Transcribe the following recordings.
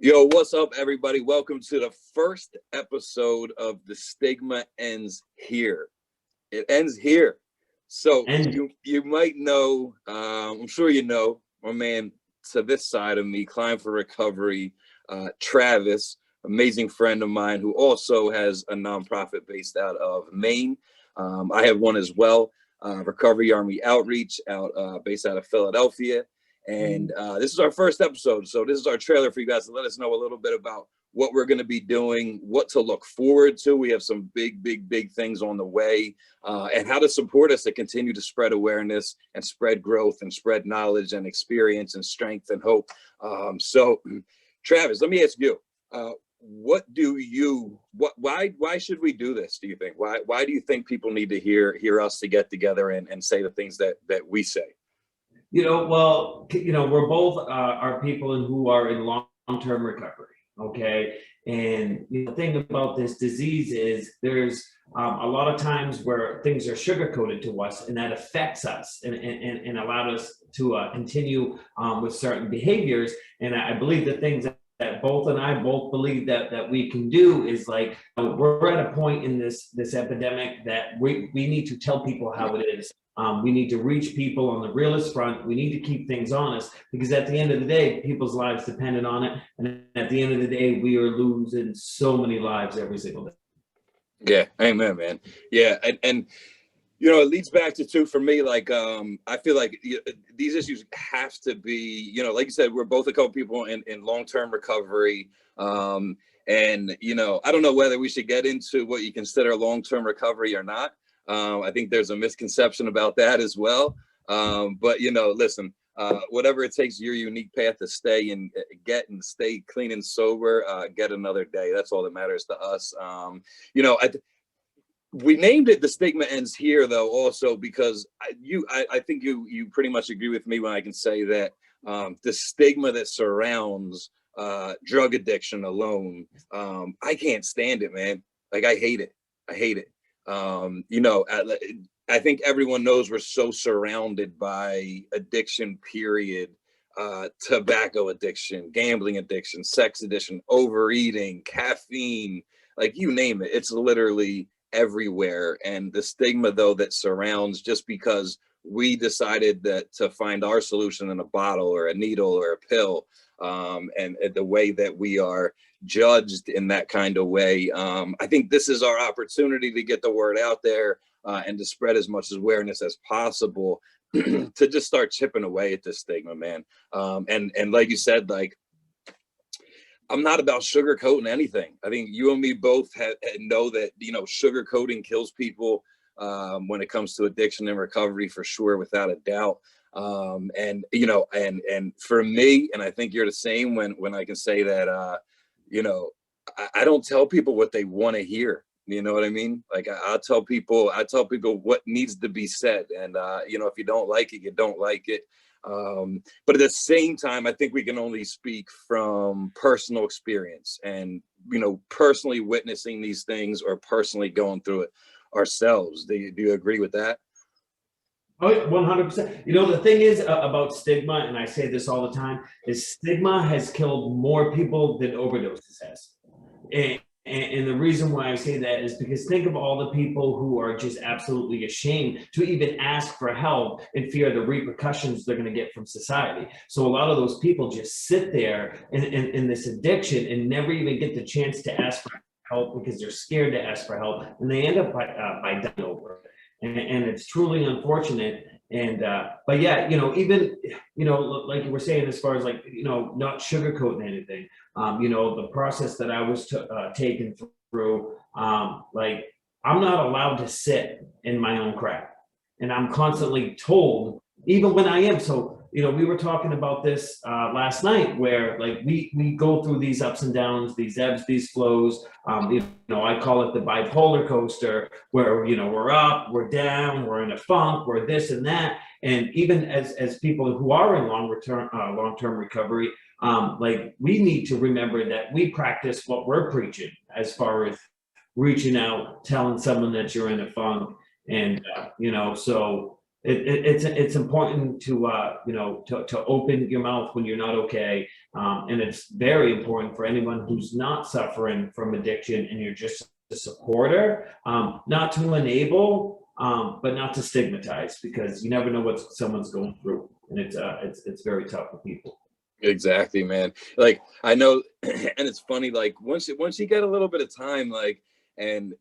Yo, what's up, everybody? Welcome to the first episode of The Stigma Ends Here. It ends here. So you might know, I'm sure you know, my man to this side of me, Climb for Recovery, Travis, amazing friend of mine who also has a nonprofit based out of Maine. I have one as well, Recovery Army Outreach, based out of Philadelphia. And this is our first episode. So this is our trailer for you guys to let us know a little bit about what we're going to be doing, what to look forward to. We have some big things on the way, and how to support us to continue to spread awareness and spread growth and spread knowledge and experience and strength and hope. So Travis, let me ask you, why should we do this? Do you think? Why do you think people need to hear us to get together and say the things that we say? We're both are people who are in long-term recovery, okay? And the thing about this disease is there's a lot of times where things are sugar-coated to us, and that affects us and allowed us to continue with certain behaviors. And I believe the things that both believe that we can do is like, we're at a point in this epidemic that we need to tell people how it is. We need to reach people on the realist front. We need to keep things honest, because at the end of the day, people's lives depended on it. And at the end of the day, we are losing so many lives every single day. Yeah, amen, man. Yeah, and it leads back to too, for me, like, I feel like these issues have to be, like you said, we're both a couple people in long-term recovery. And, I don't know whether we should get into what you consider long-term recovery or not. I think there's a misconception about that as well. But, listen, whatever it takes, your unique path to stay and stay clean and sober, get another day. That's all that matters to us. We named it The Stigma Ends Here, though, also because I think you pretty much agree with me when I can say that the stigma that surrounds drug addiction alone, I can't stand it, man. Like, I hate it. I think everyone knows we're so surrounded by addiction, period. Tobacco addiction, gambling addiction, sex addiction, overeating, caffeine, like you name it. It's literally everywhere. And the stigma, though, that surrounds, just because we decided that to find our solution in a bottle or a needle or a pill, and the way that we are judged in that kind of way. I think this is our opportunity to get the word out there and to spread as much awareness as possible to just start chipping away at this stigma, man. And like you said, like, I'm not about sugarcoating anything. I think you and me both know that, sugarcoating kills people when it comes to addiction and recovery, for sure, without a doubt. And for me, and I think you're the same when I can say that, I don't tell people what they want to hear. You know what I mean? Like, I tell people what needs to be said. And, if you don't like it, you don't like it. But at the same time, I think we can only speak from personal experience and, personally witnessing these things or personally going through it ourselves. Do you agree with that? Oh, 100%. The thing is about stigma, and I say this all the time, is stigma has killed more people than overdoses has. And the reason why I say that is because think of all the people who are just absolutely ashamed to even ask for help and fear the repercussions they're going to get from society. So a lot of those people just sit there in this addiction and never even get the chance to ask for help because they're scared to ask for help, and they end up by dying over it. And it's truly unfortunate. And but yeah, even like you were saying, as far as like not sugarcoating anything, the process that I was taken through, like, I'm not allowed to sit in my own crap, and I'm constantly told, even when I am. So we were talking about this last night, where like we go through these ups and downs, these ebbs, these flows. I call it the bipolar coaster, where we're up, we're down, we're in a funk, we're this and that. And even as people who are in long-term recovery, like, we need to remember that we practice what we're preaching, as far as reaching out, telling someone that you're in a funk, and so it's important to to open your mouth when you're not okay, and it's very important for anyone who's not suffering from addiction and you're just a supporter, not to enable, but not to stigmatize, because you never know what someone's going through, and it's very tough for people. Exactly, man. Like I know, and it's funny. Like once you get a little bit of time, like, and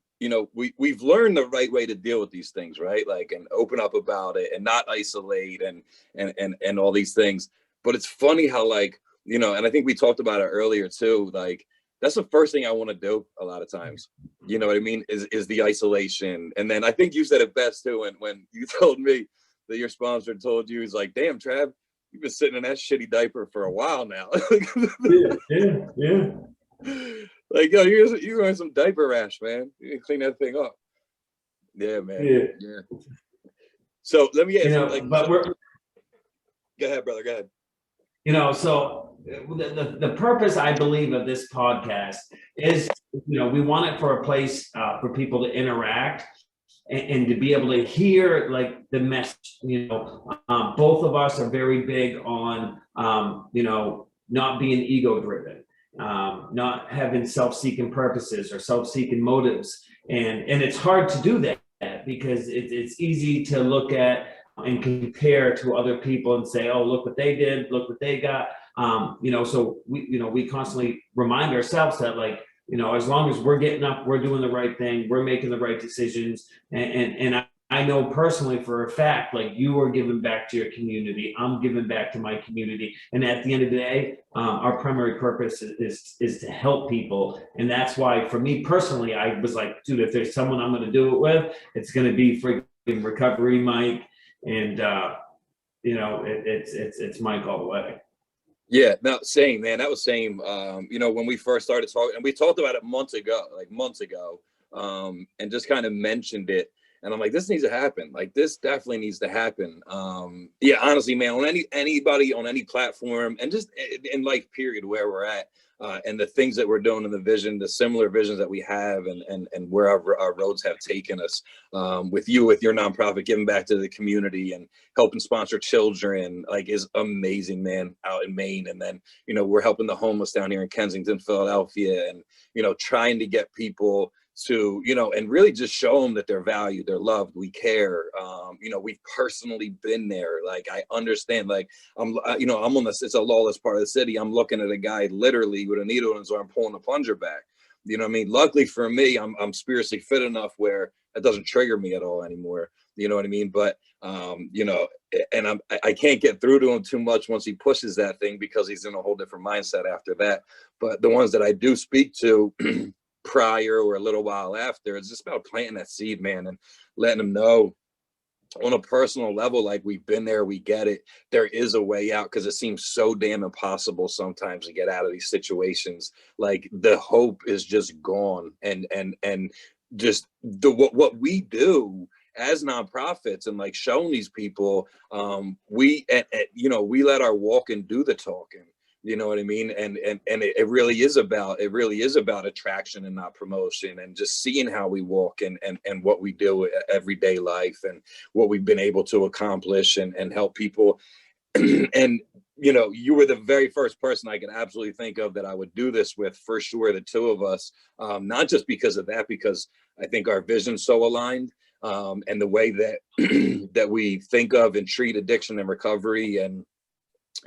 we've learned the right way to deal with these things, right? Like, and open up about it, and not isolate, and all these things. But it's funny how, like, and I think we talked about it earlier too. Like, that's the first thing I want to do a lot of times. You know what I mean? Is the isolation, and then I think you said it best too when you told me that your sponsor told you, he's like, "Damn, Trav, you've been sitting in that shitty diaper for a while now." Yeah. Like, yo, you're wearing some diaper rash, man. You need to clean that thing up. Yeah, man. Yeah. So let me ask you, like, but we're go ahead, brother. Go ahead. So the purpose, I believe, of this podcast is, we want it for a place for people to interact and to be able to hear, like, the message. Both of us are very big on, not being ego driven, not having self-seeking purposes or self-seeking motives, and it's hard to do that because it's easy to look at and compare to other people and say, oh, look what they did, look what they got. So we constantly remind ourselves that, like, as long as we're getting up, we're doing the right thing, we're making the right decisions. And I know personally for a fact, like, you are giving back to your community, I'm giving back to my community. And at the end of the day, our primary purpose is to help people. And that's why, for me personally, I was like, dude, if there's someone I'm going to do it with, it's going to be freaking Recovery Mike. And it's Mike all the way. Yeah, no, same, man. That was same. When we first started talking, and we talked about it months ago, and just kind of mentioned it. And I'm like, this needs to happen. Like, this definitely needs to happen. Yeah, honestly, man, on anybody on any platform, and just in life, period, where we're at, and the things that we're doing, in the vision, the similar visions that we have, and where our roads have taken us, with your nonprofit, giving back to the community and helping sponsor children, like, is amazing, man, out in Maine. And then, we're helping the homeless down here in Kensington, Philadelphia, and, trying to get people to, and really just show them that they're valued, they're loved, we care. We've personally been there. Like, I understand, like, I'm on this, it's a lawless part of the city. I'm looking at a guy literally with a needle in his arm, pulling a plunger back. You know what I mean? Luckily for me, I'm spiritually fit enough where it doesn't trigger me at all anymore. You know what I mean? But, and I can't get through to him too much once he pushes that thing, because he's in a whole different mindset after that. But the ones that I do speak to prior or a little while after, it's just about planting that seed, man, and letting them know on a personal level, like, we've been there, we get it, there is a way out, because it seems so damn impossible sometimes to get out of these situations. Like, the hope is just gone, and just what we do as nonprofits, and, like, showing these people, we let our walking do the talking. You know what I mean? And it really is about attraction and not promotion, and just seeing how we walk and what we do everyday life, and what we've been able to accomplish and help people. And you were the very first person I could absolutely think of that I would do this with, for sure, the two of us, not just because of that, because I think our vision's so aligned, and the way that that we think of and treat addiction and recovery, and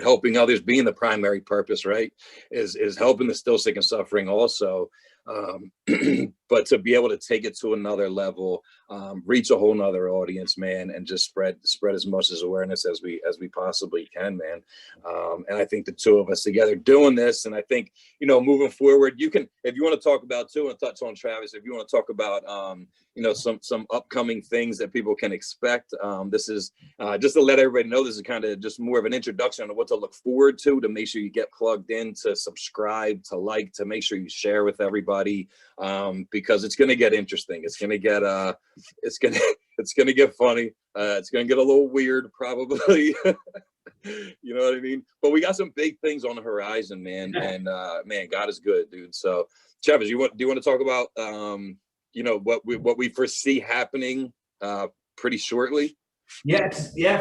helping others being the primary purpose, right, is helping the still sick and suffering also. But to be able to take it to another level, reach a whole nother audience, man, and just spread as much as awareness as we possibly can, man. And I think the two of us together doing this, and I think, moving forward, you can, if you want to talk about too, and touch on Travis, if you want to talk about, some upcoming things that people can expect. This is just to let everybody know, this is kind of just more of an introduction of what to look forward to make sure you get plugged in, to subscribe, to like, to make sure you share with everybody, because it's going to get interesting. It's going to get it's going to get funny. It's going to get a little weird, probably. You know what I mean? But we got some big things on the horizon, man. And man, God is good, dude. So, Travis, do you want to talk about what we foresee happening pretty shortly? Yeah,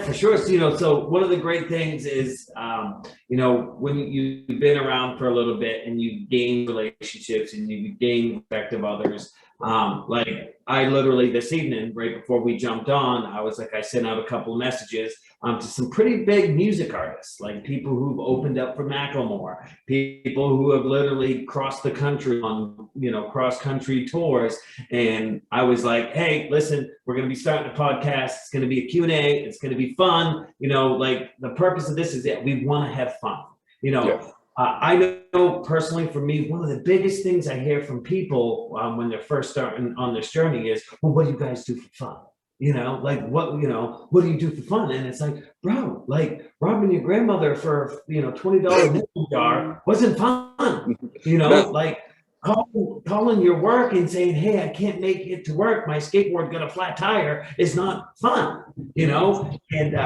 for sure. So, so one of the great things is, when you've been around for a little bit and you gain relationships and you gain respect of others, like I literally this evening, right before we jumped on, I sent out a couple of messages to some pretty big music artists, like people who've opened up for Macklemore, people who have literally crossed the country on, cross country tours. And I was like, hey, listen, we're going to be starting a podcast. It's going to be a Q&A. It's going to be fun. Like the purpose of this is that we want to have fun. Yeah. I know personally for me, one of the biggest things I hear from people when they're first starting on this journey is, well, what do you guys do for fun? Like what do you do for fun? And it's like, bro, like robbing your grandmother for, $20 nickel jar wasn't fun, No. like calling your work and saying, hey, I can't make it to work. My skateboard got a flat tire is not fun, and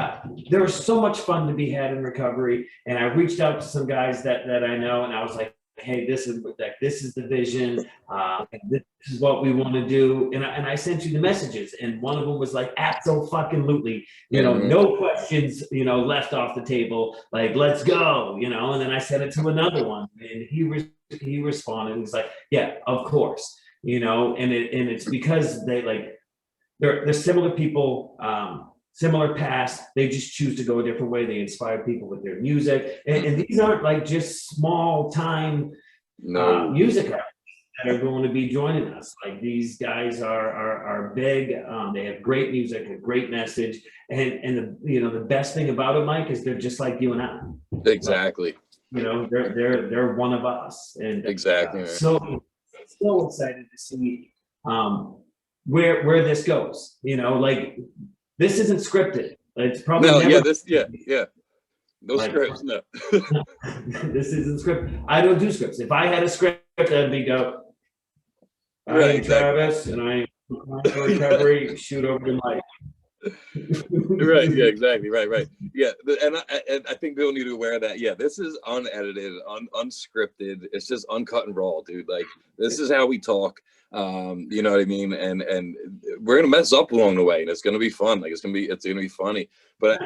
there's so much fun to be had in recovery. And I reached out to some guys that I know, and I was like, hey, this is the vision. This is what we want to do. And I sent you the messages, and one of them was like, absolutely, no questions, left off the table. Like, let's go, and then I sent it to another one, and he responded. He's like, yeah, of course, and it's because they're similar people, similar past. They just choose to go a different way. They inspire people with their music, and these aren't like just small time music artists that are going to be joining us. Like these guys are big. They have great music, a great message, and the best thing about it, Mike, is they're just like you and I. Exactly. They're one of us, and exactly. So excited to see where this goes. Like this isn't scripted. It's probably no scripts. No. This isn't scripted. I don't do scripts. If I had a script, I'd be go. Right, Travis, and I recovery. Shoot over to Mike. Right. Yeah. Exactly. Right. Yeah. And I think people need to be aware of that. Yeah. This is unedited, unscripted. It's just uncut and raw, dude. Like this is how we talk. You know what I mean? And we're gonna mess up along the way, and it's gonna be fun. Like it's gonna be funny. But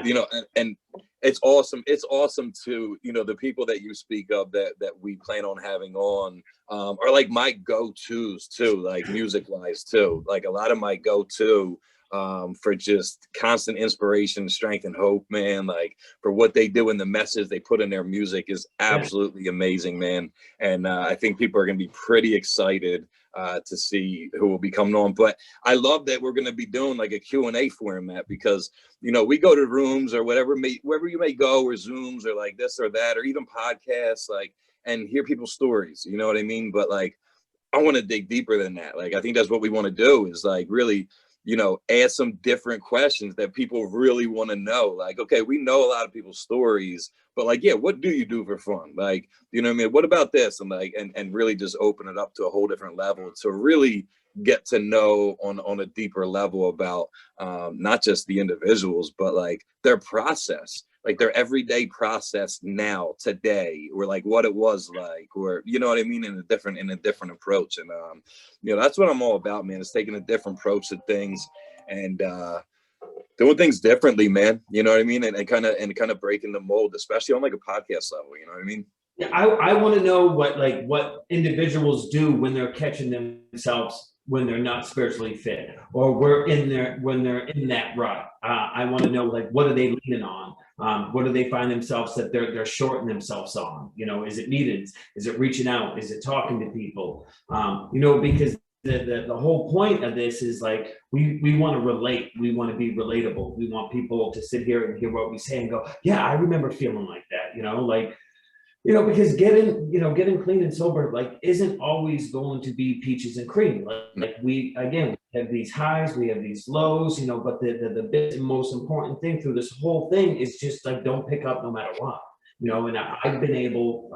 and it's awesome. It's awesome to the people that you speak of that we plan on having on are like my go-tos too, like music wise too. Like a lot of my go-to. For just constant inspiration, strength, and hope, man. Like for what they do and the message they put in their music is absolutely amazing, man. And I think people are going to be pretty excited to see who will be coming on. But I love that we're going to be doing like a Q&A format because, we go to rooms or wherever you may go, or Zooms or like this or that, or even podcasts, like, and hear people's stories, you know what I mean? But like, I want to dig deeper than that. Like, I think that's what we want to do is like really ask some different questions that people really want to know. Like, okay, we know a lot of people's stories, but like, yeah, what do you do for fun? Like, what I mean? What about this? And like, and really just open it up to a whole different level to really get to know on a deeper level about not just the individuals, but like their process, like their everyday process now, today, or like what it was like, or you know what I mean, in a different approach. And that's what I'm all about, man. Is taking a different approach to things and doing things differently, man. You know what I mean? And kind of breaking the mold, especially on like a podcast level. You know what I mean? Yeah, I want to know what individuals do when they're catching themselves when they're not spiritually fit, or when they're in that rut. I want to know like what are they leaning on? What do they find themselves that they're shorting themselves on? Is it meetings? Is it reaching out? Is it talking to people? Because the whole point of this is like we want to relate. We want to be relatable. We want people to sit here and hear what we say and go, yeah, I remember feeling like that. Because getting clean and sober like isn't always going to be peaches and cream. Like we have these highs, we have these lows, but the big most important thing through this whole thing is just like don't pick up no matter what. And I've been able,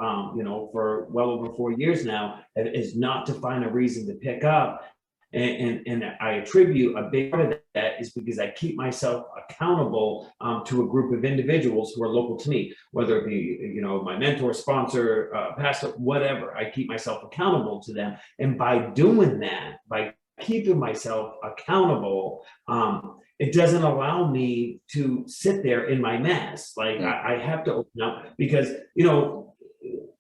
for well over 4 years now, is not to find a reason to pick up. And I attribute a big part of that is because I keep myself accountable to a group of individuals who are local to me, whether it be, my mentor, sponsor, pastor, whatever. I keep myself accountable to them. And by doing that, by keeping myself accountable, it doesn't allow me to sit there in my mess. Like I have to open up because, you know,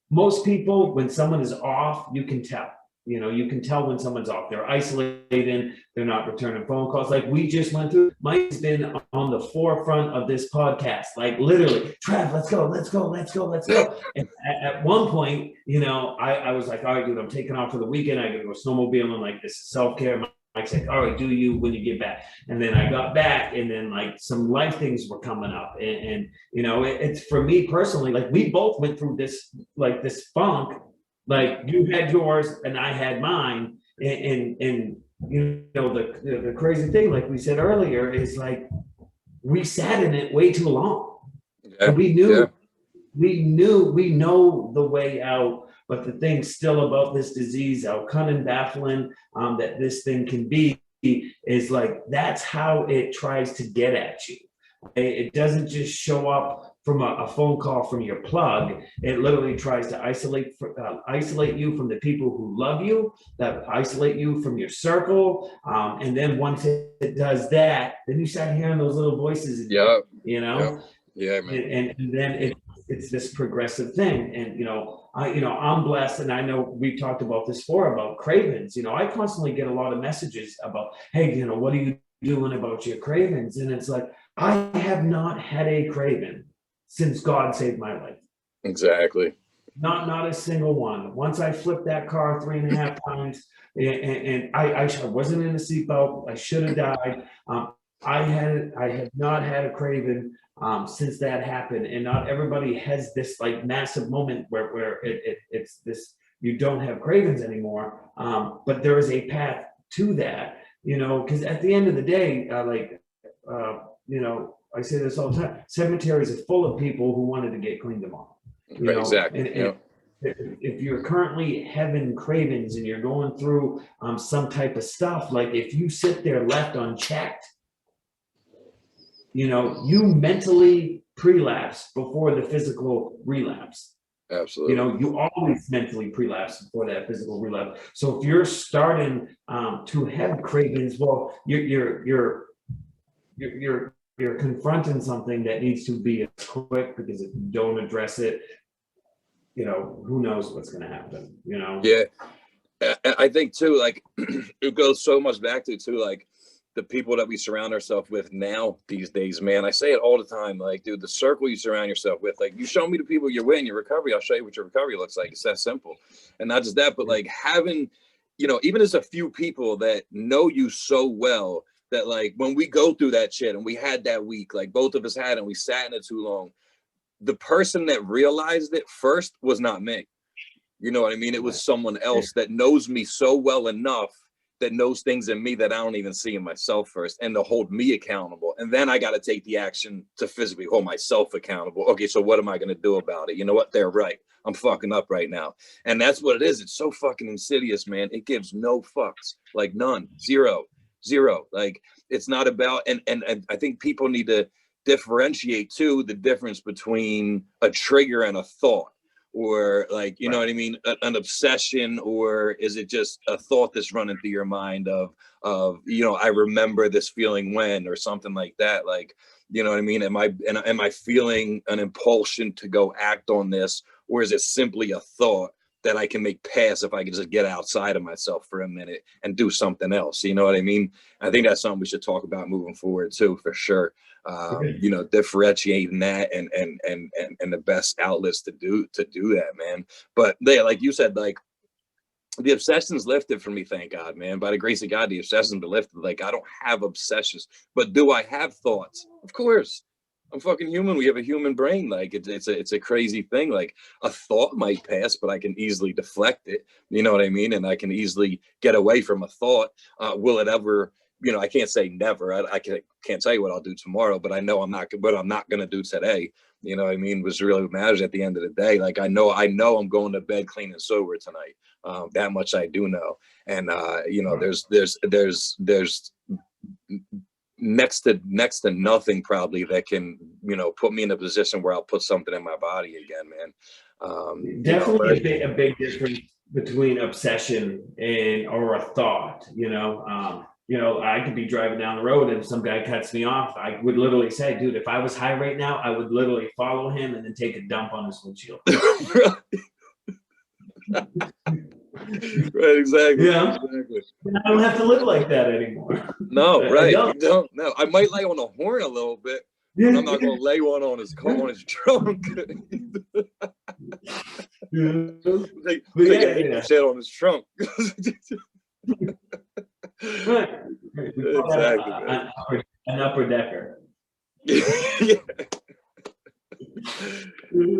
most people, when someone is off, you can tell. You know, you can tell when someone's off. They're isolated, they're not returning phone calls. Like we just went through, Mike's been on the forefront of this podcast, like literally, Trav, let's go, let's go, let's go, let's go. And at one point, you know, I was like, all right, dude, I'm taking off for the weekend. I gotta go snowmobiling, like this is self-care. Mike's like, all right, do you when you get back. And then I got back, and then like some life things were coming up. And you know, it's for me personally, like we both went through this, like this funk. Like you had yours and I had mine, and you know the crazy thing, like we said earlier, is like we sat in it way too long, and we know the way out. But the thing still about this disease, how cunning, baffling that this thing can be, is like that's how it tries to get at you. It doesn't just show up from a phone call from your plug. It literally tries to isolate you from the people who love you, that isolate you from your circle. And then once it does that, then you start hearing those little voices, you know? Yeah, man. And then it's this progressive thing. And, you know, I'm blessed, and I know we've talked about this before about cravings. You know, I constantly get a lot of messages about, hey, you know, what are you doing about your cravings? And it's like, I have not had a craving since God saved my life. Exactly. Not a single one. Once I flipped that car 3.5 times, and I wasn't in a seatbelt, I should have died. I have not had a craving since that happened. And not everybody has this like massive moment where it's this, you don't have cravings anymore. But there is a path to that, you know, because at the end of the day, you know, I say this all the time, cemeteries are full of people who wanted to get cleaned tomorrow. You know? Exactly. And if you're currently having cravings and you're going through some type of stuff, like if you sit there left unchecked, you know, you mentally prelapse before the physical relapse. Absolutely. You know, you always mentally prelapse before that physical relapse. So if you're starting to have cravings, well, you're confronting something that needs to be quick, because if you don't address it, you know, who knows what's going to happen, you know? Yeah. I think too, like it goes so much back to too, like the people that we surround ourselves with now these days, man. I say it all the time, like, dude, the circle you surround yourself with, like you show me the people you're with in your recovery, I'll show you what your recovery looks like. It's that simple. And not just that, but like having, you know, even as a few people that know you so well, that like when we go through that shit and we had that week, like both of us had, and we sat in it too long, the person that realized it first was not me. You know what I mean? It was someone else that knows me so well enough, that knows things in me that I don't even see in myself first, and to hold me accountable. And then I got to take the action to physically hold myself accountable. Okay, so what am I going to do about it? You know what? They're right. I'm fucking up right now. And that's what it is. It's so fucking insidious, man. It gives no fucks, like none, zero. Like it's not about, and I think people need to differentiate too, the difference between a trigger and a thought, or like, you know what I mean, an obsession, or is it just a thought that's running through your mind of, you know, I remember this feeling when, or something like that. Like, you know what I mean? Am I feeling an impulsion to go act on this, or is it simply a thought that I can make pass if I can just get outside of myself for a minute and do something else? You know what I mean? I think that's something we should talk about moving forward too, for sure. You know, differentiating that and the best outlets to do that, man. But yeah, like you said, like the obsession's lifted for me, thank God, man. By the grace of God, the obsession's been lifted. Like I don't have obsessions, but do I have thoughts? Of course. I'm fucking human. We have a human brain. Like it's a crazy thing. Like a thought might pass, but I can easily deflect it. You know what I mean? And I can easily get away from a thought. Will it ever? You know, I can't say never. I can't tell you what I'll do tomorrow, but I know I'm not. What I'm not going to do today. You know what I mean? Was really what matters at the end of the day. Like I know I'm going to bed clean and sober tonight. That much I do know. And you know, there's next to nothing probably that can, you know, put me in a position where I'll put something in my body again, man. Definitely you know, a big difference between obsession or a thought, you know. you know, I could be driving down the road and some guy cuts me off. I would literally say, dude, if I was high right now, I would literally follow him and then take a dump on his windshield. Right, exactly. Yeah. Exactly. I don't have to live like that anymore. No, right. You don't. No, I might lay on the horn a little bit, but I'm not gonna lay one on his trunk. Take shit on his trunk. Right. Exactly. An upper decker. Yeah.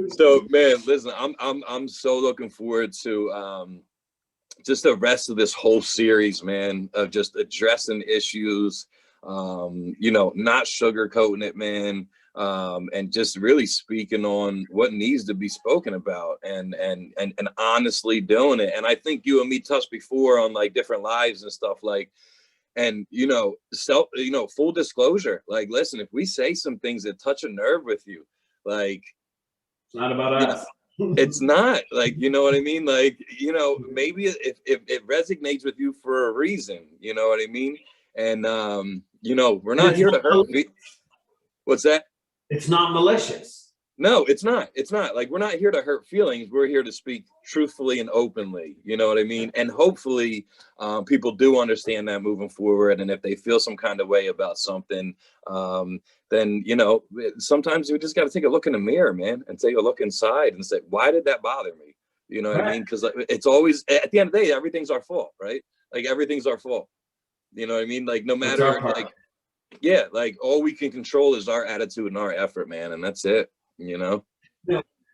So, man, listen, I'm so looking forward to just the rest of this whole series, man, of just addressing issues, you know, not sugarcoating it, man, and just really speaking on what needs to be spoken about and honestly doing it. And I think you and me touched before on like different lives and stuff, like, and you know, full disclosure, like, listen, if we say some things that touch a nerve with you, like, it's not about us. It's not, like, you know what I mean? Like, you know, maybe if it resonates with you for a reason, you know what I mean? And you know, we're not here to hurt people. What's that? It's not malicious. No, it's not. It's not. Like, we're not here to hurt feelings. We're here to speak truthfully and openly. You know what I mean? And hopefully people do understand that moving forward. And if they feel some kind of way about something, then, you know, sometimes we just got to take a look in the mirror, man, and take a look inside and say, why did that bother me? You know what I mean? Because it's always, at the end of the day, everything's our fault, right? Like, everything's our fault. You know what I mean? Like, no matter, like, yeah, like, all we can control is our attitude and our effort, man. And that's it. You know,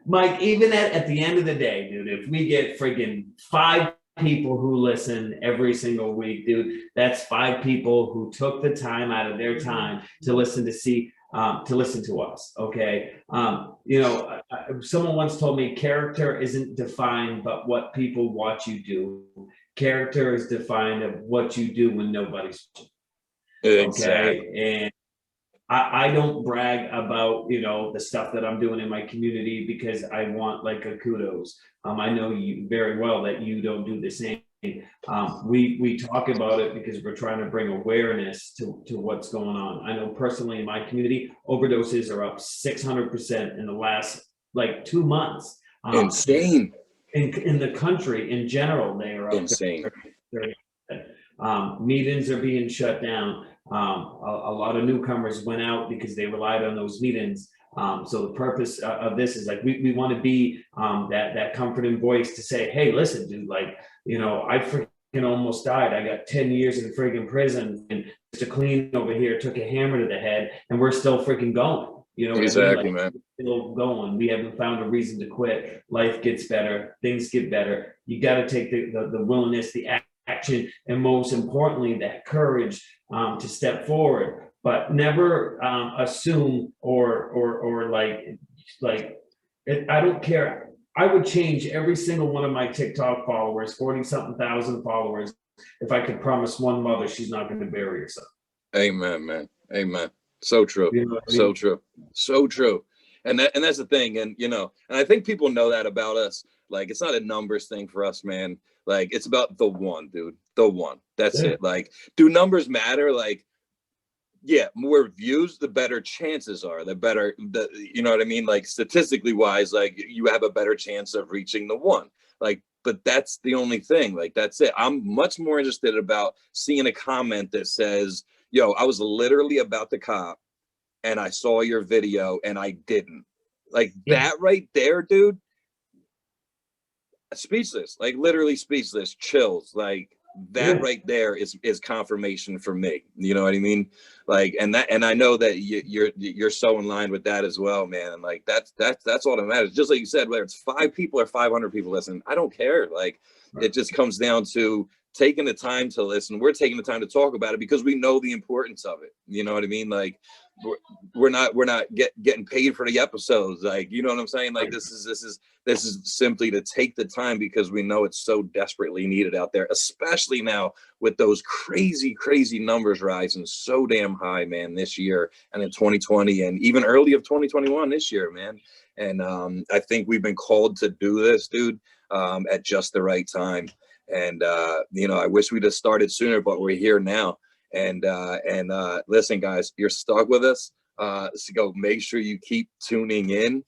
Mike, even at the end of the day, dude, if we get friggin' 5 people who listen every single week, dude, that's 5 people who took the time out of their time to listen to us. Okay. You know, someone once told me character isn't defined but what people watch you do. Character is defined of what you do when nobody's watching. Exactly. Okay. And I don't brag about, you know, the stuff that I'm doing in my community because I want like a kudos. I know you very well that you don't do the same. We talk about it because we're trying to bring awareness to what's going on. I know personally in my community, overdoses are up 600% in the last like 2 months. Insane. In the country in general, they are up. Insane. Meetings are being shut down. A lot of newcomers went out because they relied on those meetings. So the purpose of this is like we want to be that comforting voice to say, hey, listen, dude, like, you know, I freaking almost died. I got 10 years in freaking prison, and Mr. Clean over here took a hammer to the head, and we're still freaking going. You know, exactly, like, man. Still going. We haven't found a reason to quit. Life gets better. Things get better. You got to take the willingness, the action, and most importantly, that courage to step forward, but never assume or like I don't care. I would change every single one of my TikTok followers, 40-something thousand followers, if I could promise one mother she's not going to bury herself. Amen, man. Amen. So true. You know what I mean? So true. So true. And that's the thing. And, you know, and I think people know that about us. Like, it's not a numbers thing for us, man. Like, it's about the one, dude. The one. That's it. Like, do numbers matter? Like, yeah, more views, the better chances are. You know what I mean? Like, statistically wise, like, you have a better chance of reaching the one. Like, but that's the only thing. Like, that's it. I'm much more interested about seeing a comment that says, yo, I was literally about to cop and I saw your video and I didn't. Like, that right there, dude. Speechless, like, literally speechless, chills. Like, that right there is confirmation for me. You know what I mean? Like, and I know that you're so in line with that as well, man. And like, that's all that matters. Just like you said, whether it's 5 people or 500 people listening, I don't care. Like, it just comes down to taking the time to listen. We're taking the time to talk about it because we know the importance of it. You know what I mean? Like, we're not getting paid for the episodes. Like, you know what I'm saying? Like, this is simply to take the time because we know it's so desperately needed out there, especially now with those crazy numbers rising so damn high, man, this year and in 2020 and even early of 2021 this year, man. And I think we've been called to do this, dude, at just the right time. And you know, I wish we'd have started sooner, but we're here now. And listen, guys, you're stuck with us. So go make sure you keep tuning in.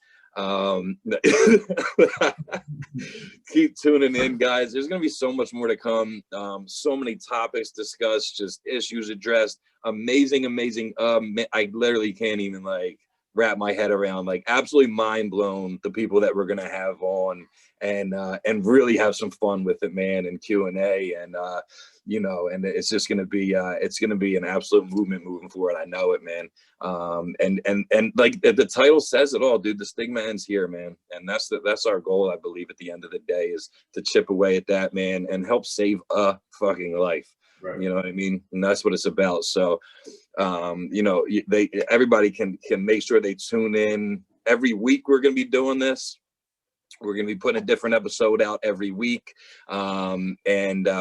Keep tuning in, guys. There's gonna be so much more to come. So many topics discussed, just issues addressed. Amazing. I literally can't even like wrap my head around, like absolutely mind blown, the people that we're gonna have on, and really have some fun with it, man, and Q&A, and and it's just gonna be an absolute movement moving forward. I know it, man. And like the title says it all, dude. The stigma ends here, man, and that's our goal, I believe, at the end of the day, is to chip away at that, man, and help save a fucking life. Right. You know what I mean? And that's what it's about. So everybody can make sure they tune in every week. We're going to be doing this. We're going to be putting a different episode out every week. And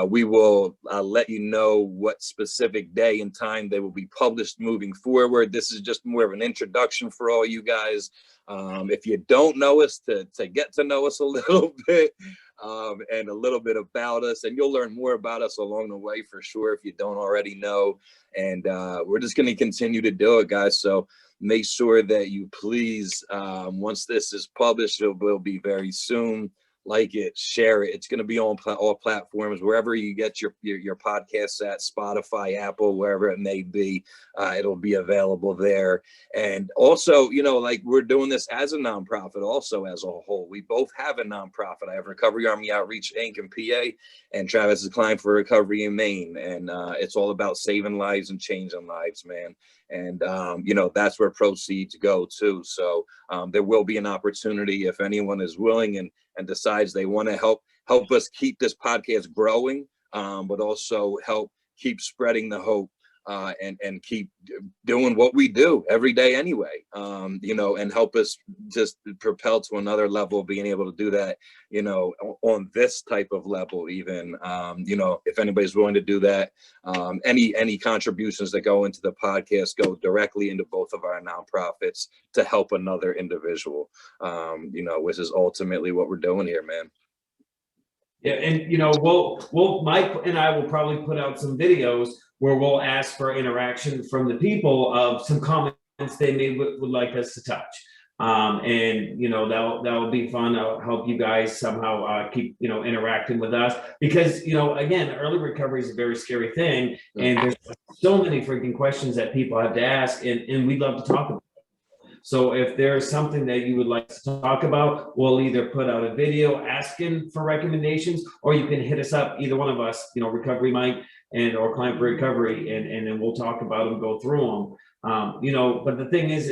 we will let you know what specific day and time they will be published moving forward. This is just more of an introduction for all you guys. If you don't know us, to get to know us a little bit, and a little bit about us, and you'll learn more about us along the way for sure if you don't already know. And we're just going to continue to do it, guys. So make sure that you please, once this is published, it will be very soon. Like it, share it. It's going to be on all platforms, wherever you get your podcasts at, Spotify, Apple, wherever it may be. It'll be available there. And also, like we're doing this as a nonprofit, also as a whole. We both have a nonprofit. I have Recovery Army Outreach Inc. in PA, and Travis is Klein for Recovery in Maine. And it's all about saving lives and changing lives, man. And that's where proceeds go too. So there will be an opportunity if anyone is willing and decides they want to help us keep this podcast growing, but also help keep spreading the hope, and keep doing what we do every day anyway, and help us just propel to another level, being able to do that, on this type of level, even, if anybody's willing to do that, any contributions that go into the podcast go directly into both of our nonprofits to help another individual, which is ultimately what we're doing here, man. Yeah, and we'll Mike and I will probably put out some videos where we'll ask for interaction from the people of some comments they would like us to touch. And that'll be fun. I'll help you guys somehow keep interacting with us, because again, early recovery is a very scary thing, and there's so many freaking questions that people have to ask, and we'd love to talk about. So if there's something that you would like to talk about, we'll either put out a video asking for recommendations, or you can hit us up, either one of us, Recovery Mike or Client for Recovery, and then we'll talk about them, go through them. But the thing is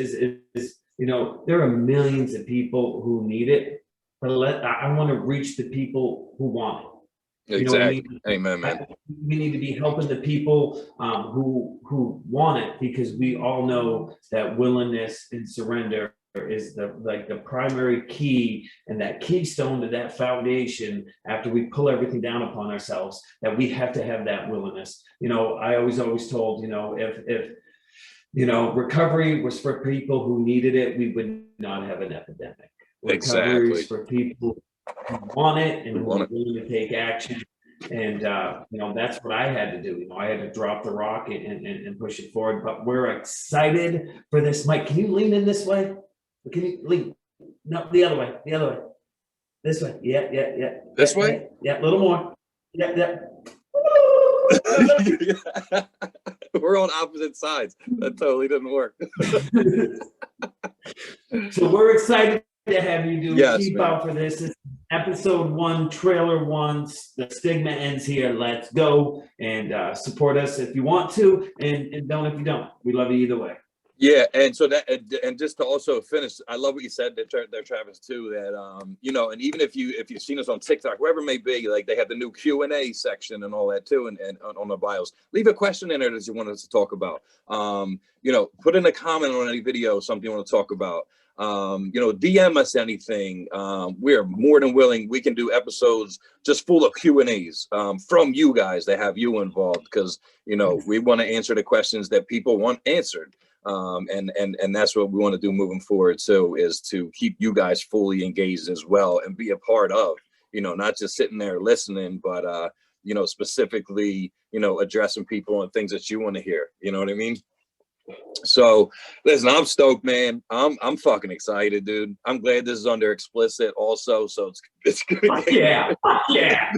there are millions of people who need it, but I want to reach the people who want it. Exactly. Amen, man. We need to be helping the people who want it, because we all know that willingness and surrender is the primary key, and that keystone to that foundation. After we pull everything down upon ourselves, that we have to have that willingness. I always told, if recovery was for people who needed it, we would not have an epidemic. Recovery is for people who want it and who are willing to take action. And that's what I had to do. I had to drop the rock and push it forward. But we're excited for this. Mike, can you lean in this way? Can you lean? No, the other way. This way. Yeah. This way? Yeah, a little more. Yeah. We're on opposite sides. That totally didn't work. So we're excited to have you do. Yes, keep man. out for this. It's episode 1, trailer 1. The stigma ends here. Let's go, and support us if you want to, and don't if you don't. We love you either way. Yeah, and so that, and just to also finish, I love what you said there, Travis, too. That and even if you've seen us on TikTok, wherever it may be, like they have the new Q&A section and all that too, and on the bios. Leave a question in there that you want us to talk about. Put in a comment on any video, something you want to talk about. DM us anything. We're more than willing. We can do episodes just full of Q&As from you guys that have you involved, because we want to answer the questions that people want answered. And that's what we want to do moving forward too, is to keep you guys fully engaged as well, and be a part of, not just sitting there listening, but specifically, addressing people and things that you want to hear. You know what I mean? So listen, I'm stoked, man. I'm fucking excited, dude. I'm glad this is under explicit also, so it's gonna get yeah.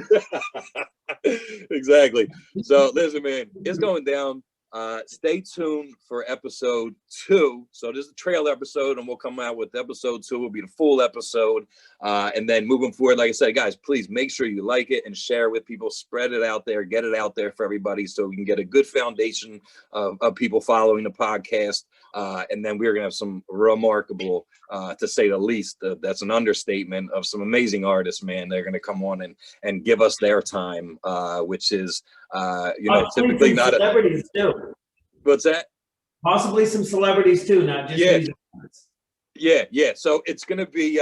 Exactly. So listen, man, it's going down. Stay tuned for episode 2. So this is a trail episode, and we'll come out with episode 2. Will be the full episode. And then moving forward, like I said, guys, please make sure you like it and share it with people. Spread it out there. Get it out there for everybody so we can get a good foundation of people following the podcast. And then we're going to have some remarkable, to say the least, that's an understatement, of some amazing artists, man. They're going to come on and give us their time, which is, typically not celebrities too. What's that? Possibly some celebrities too, not just music artists. Yeah. So it's going to be,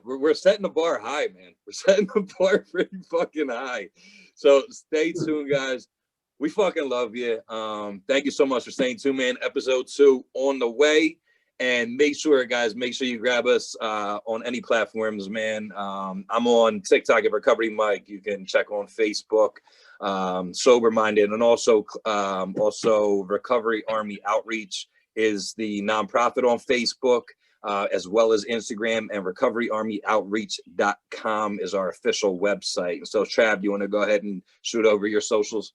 we're setting the bar high, man. We're setting the bar pretty fucking high. So stay tuned, guys. We fucking love you. Thank you so much for staying tuned, man. Episode 2 on the way. And make sure you grab us on any platforms, man. I'm on TikTok at Recovery Mike. You can check on Facebook, Sober Minded, and also Recovery Army Outreach is the nonprofit on Facebook, as well as Instagram, and recoveryarmyoutreach.com is our official website. And so, Trav, do you want to go ahead and shoot over your socials?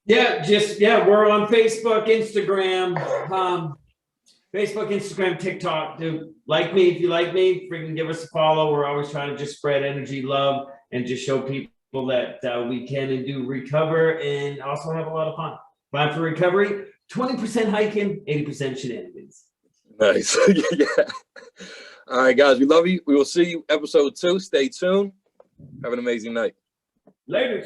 Yeah, we're on Facebook, Instagram, TikTok. Dude, like me if you like me, freaking give us a follow. We're always trying to just spread energy, love, and just show people that we can and do recover, and also have a lot of fun. Fun for recovery, 20% hiking, 80% shenanigans. Nice. Yeah. All right, guys, we love you. We will see you episode 2. Stay tuned. Have an amazing night. Later.